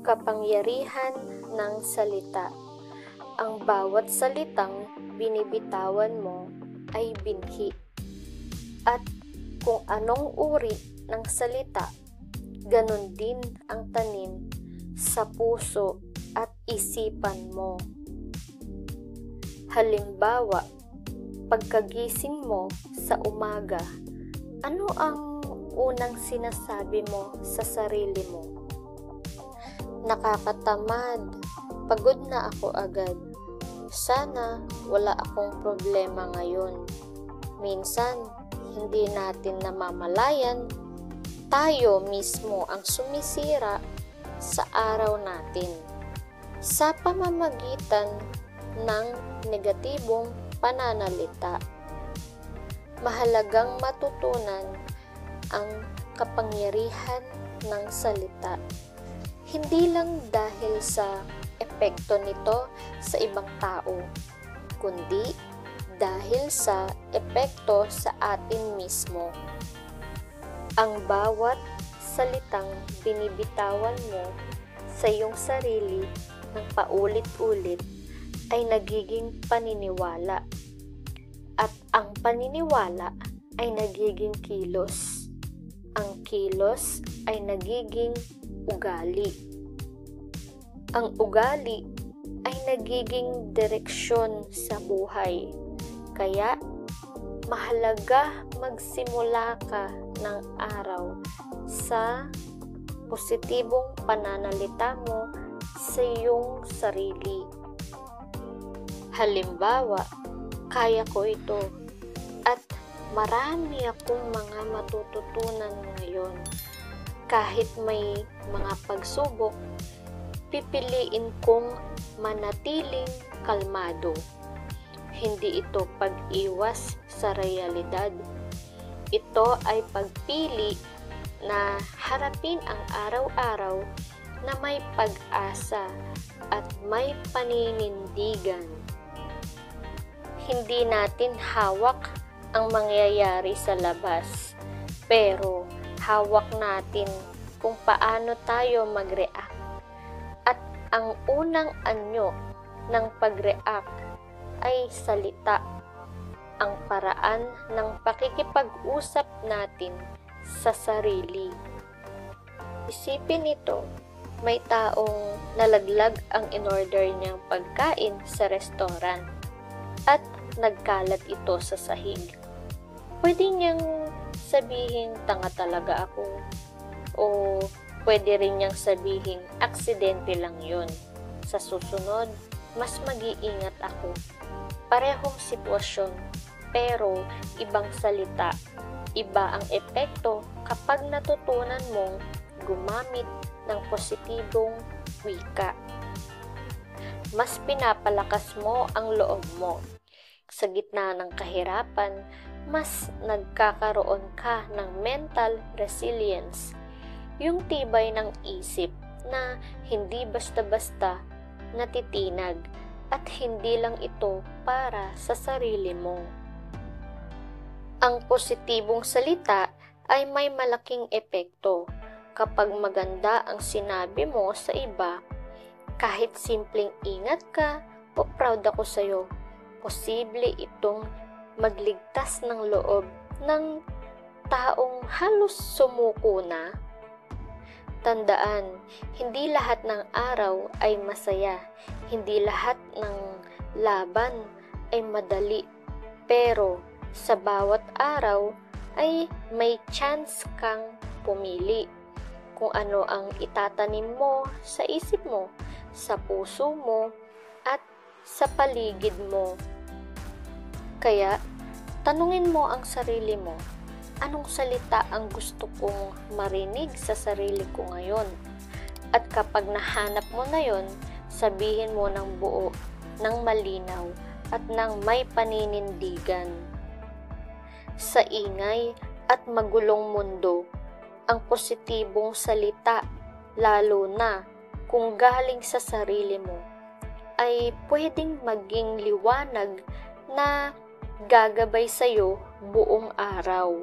Kapangyarihan ng salita. Ang bawat salitang binibitawan mo ay binhi. At kung anong uri ng salita, ganun din ang tanim sa puso at isipan mo. Halimbawa, pagkagising mo sa umaga, ano ang unang sinasabi mo sa sarili mo? Nakakatamad, pagod na ako agad. Sana wala akong problema ngayon. Minsan, hindi natin namamalayan, tayo mismo ang sumisira sa araw natin sa pamamagitan ng negatibong pananalita. Mahalagang matutunan ang kapangyarihan ng salita. Hindi lang dahil sa epekto nito sa ibang tao, kundi dahil sa epekto sa atin mismo. Ang bawat salitang binibitawan mo sa iyong sarili ng paulit-ulit ay nagiging paniniwala. At ang paniniwala ay nagiging kilos. Ang kilos ay nagiging ugali. Ang ugali ay nagiging direksyon sa buhay. Kaya, mahalaga magsimula ka ng araw sa positibong pananalita mo sa iyong sarili. Halimbawa, kaya ko ito at marami akong mga matututunan ngayon. Kahit may mga pagsubok, pipiliin kong manatiling kalmado. Hindi ito pag-iwas sa realidad. Ito ay pagpili na harapin ang araw-araw na may pag-asa at may paninindigan. Hindi natin hawak ang mangyayari sa labas, pero hawak natin kung paano tayo mag-react. At ang unang anyo ng pag-react ay salita, ang paraan ng pakikipag-usap natin sa sarili. Isipin ito, may taong nalaglag ang in-order niyang pagkain sa restaurant at nagkalat ito sa sahig. Pwede niyang sabihin, tanga talaga ako. O pwede rin niyang sabihin, aksidente lang yun. Sa susunod, mas mag-iingat ako. Parehong sitwasyon, pero ibang salita. Iba ang epekto kapag natutunan mong gumamit ng positibong wika. Mas pinapalakas mo ang loob mo. Sa gitna ng kahirapan, mas nagkakaroon ka ng mental resilience, yung tibay ng isip na hindi basta-basta natitinag at hindi lang ito para sa sarili mo. Ang positibong salita ay may malaking epekto. Kapag maganda ang sinabi mo sa iba, kahit simpleng ingat ka o proud ako sa'yo, posible itong magligtas ng loob ng taong halos sumuko na. Tandaan, hindi lahat ng araw ay masaya, hindi lahat ng laban ay madali, pero sa bawat araw ay may chance kang pumili kung ano ang itatanim mo sa isip mo, sa puso mo, at sa paligid mo. Kaya, tanungin mo ang sarili mo, anong salita ang gusto kong marinig sa sarili ko ngayon? At kapag nahanap mo na yon, sabihin mo ng buo, ng malinaw, at ng may paninindigan. Sa ingay at magulong mundo, ang positibong salita, lalo na kung galing sa sarili mo, ay pwedeng maging liwanag na gagabay sa'yo buong araw.